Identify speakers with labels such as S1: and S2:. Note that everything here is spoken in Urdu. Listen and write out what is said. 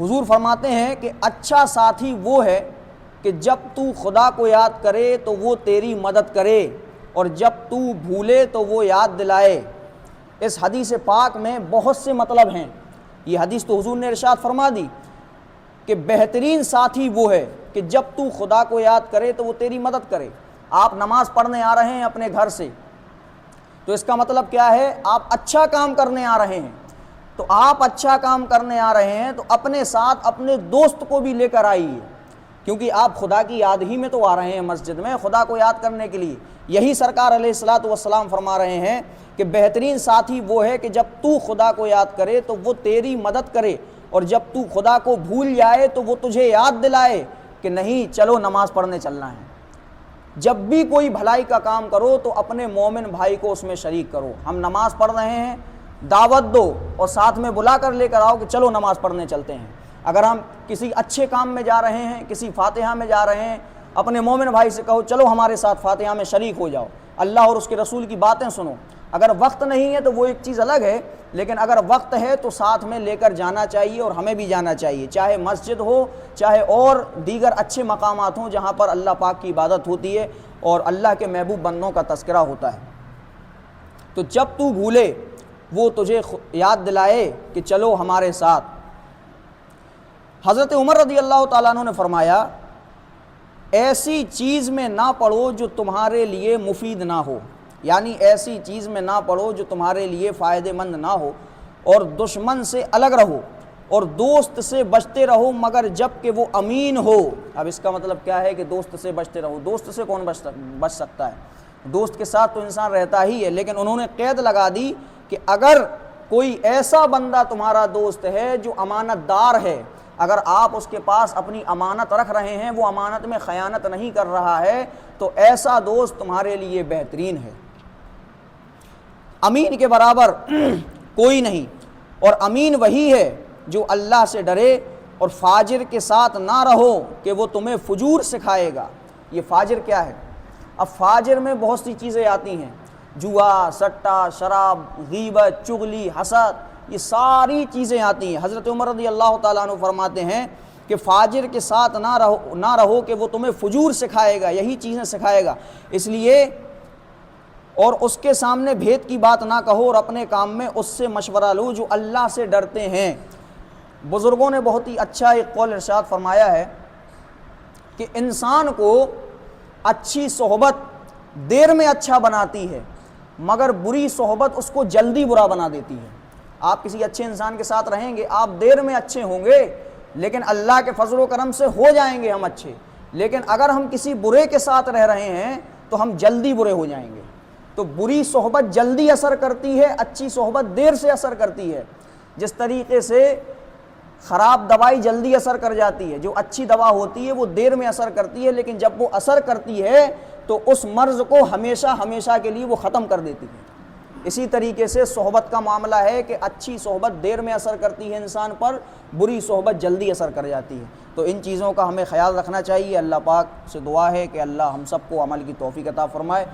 S1: حضور فرماتے ہیں کہ اچھا ساتھی وہ ہے کہ جب تو خدا کو یاد کرے تو وہ تیری مدد کرے اور جب تو بھولے تو وہ یاد دلائے۔ اس حدیث پاک میں بہت سے مطلب ہیں۔ یہ حدیث تو حضور نے ارشاد فرما دی کہ بہترین ساتھی وہ ہے کہ جب تو خدا کو یاد کرے تو وہ تیری مدد کرے۔ آپ نماز پڑھنے آ رہے ہیں اپنے گھر سے، تو اس کا مطلب کیا ہے؟ آپ اچھا کام کرنے آ رہے ہیں۔ تو آپ اچھا کام کرنے آ رہے ہیں تو اپنے ساتھ اپنے دوست کو بھی لے کر آئیے، کیونکہ آپ خدا کی یاد ہی میں تو آ رہے ہیں مسجد میں، خدا کو یاد کرنے کے لیے۔ یہی سرکار علیہ الصلوۃ والسلام فرما رہے ہیں کہ بہترین ساتھی وہ ہے کہ جب تو خدا کو یاد کرے تو وہ تیری مدد کرے اور جب تو خدا کو بھول جائے تو وہ تجھے یاد دلائے کہ نہیں چلو نماز پڑھنے چلنا ہے۔ جب بھی کوئی بھلائی کا کام کرو تو اپنے مومن بھائی کو اس میں شریک کرو۔ ہم نماز پڑھ رہے ہیں، دعوت دو اور ساتھ میں بلا کر لے کر آؤ کہ چلو نماز پڑھنے چلتے ہیں۔ اگر ہم کسی اچھے کام میں جا رہے ہیں، کسی فاتحہ میں جا رہے ہیں، اپنے مومن بھائی سے کہو چلو ہمارے ساتھ فاتحہ میں شریک ہو جاؤ، اللہ اور اس کے رسول کی باتیں سنو۔ اگر وقت نہیں ہے تو وہ ایک چیز الگ ہے، لیکن اگر وقت ہے تو ساتھ میں لے کر جانا چاہیے اور ہمیں بھی جانا چاہیے، چاہے مسجد ہو چاہے اور دیگر اچھے مقامات ہوں جہاں پر اللہ پاک کی عبادت ہوتی ہے اور اللہ کے محبوب بندوں کا تذکرہ ہوتا ہے۔ تو جب تو بھولے وہ تجھے یاد دلائے کہ چلو ہمارے ساتھ۔ حضرت عمر رضی اللہ تعالیٰ عنہ نے فرمایا ایسی چیز میں نہ پڑھو جو تمہارے لیے مفید نہ ہو، یعنی ایسی چیز میں نہ پڑھو جو تمہارے لیے فائدہ مند نہ ہو، اور دشمن سے الگ رہو اور دوست سے بچتے رہو مگر جب کہ وہ امین ہو۔ اب اس کا مطلب کیا ہے کہ دوست سے بچتے رہو؟ دوست سے کون بچ سکتا ہے؟ دوست کے ساتھ تو انسان رہتا ہی ہے، لیکن انہوں نے قید لگا دی کہ اگر کوئی ایسا بندہ تمہارا دوست ہے جو امانت دار ہے، اگر آپ اس کے پاس اپنی امانت رکھ رہے ہیں، وہ امانت میں خیانت نہیں کر رہا ہے، تو ایسا دوست تمہارے لیے بہترین ہے۔ امین کے برابر کوئی نہیں، اور امین وہی ہے جو اللہ سے ڈرے اور فاجر کے ساتھ نہ رہو کہ وہ تمہیں فجور سکھائے گا۔ یہ فاجر کیا ہے؟ اب فاجر میں بہت سی چیزیں آتی ہیں، جوا، سٹا، شراب، غیبت، چغلی، حسد، یہ ساری چیزیں آتی ہیں۔ حضرت عمر رضی اللہ تعالیٰ عنہ فرماتے ہیں کہ فاجر کے ساتھ نہ رہو کہ وہ تمہیں فجور سکھائے گا، یہی چیزیں سکھائے گا، اس لیے اور اس کے سامنے بھید کی بات نہ کہو اور اپنے کام میں اس سے مشورہ لو جو اللہ سے ڈرتے ہیں۔ بزرگوں نے بہت ہی اچھا ایک قول ارشاد فرمایا ہے کہ انسان کو اچھی صحبت دیر میں اچھا بناتی ہے مگر بری صحبت اس کو جلدی برا بنا دیتی ہے۔ آپ کسی اچھے انسان کے ساتھ رہیں گے، آپ دیر میں اچھے ہوں گے، لیکن اللہ کے فضل و کرم سے ہو جائیں گے ہم اچھے، لیکن اگر ہم کسی برے کے ساتھ رہ رہے ہیں تو ہم جلدی برے ہو جائیں گے۔ تو بری صحبت جلدی اثر کرتی ہے، اچھی صحبت دیر سے اثر کرتی ہے۔ جس طریقے سے خراب دوائی جلدی اثر کر جاتی ہے، جو اچھی دوا ہوتی ہے وہ دیر میں اثر کرتی ہے، لیکن جب وہ اثر کرتی ہے تو اس مرض کو ہمیشہ ہمیشہ کے لیے وہ ختم کر دیتی ہے۔ اسی طریقے سے صحبت کا معاملہ ہے کہ اچھی صحبت دیر میں اثر کرتی ہے انسان پر، بری صحبت جلدی اثر کر جاتی ہے۔ تو ان چیزوں کا ہمیں خیال رکھنا چاہیے۔ اللہ پاک سے دعا ہے کہ اللہ ہم سب کو عمل کی توفیق عطا فرمائے۔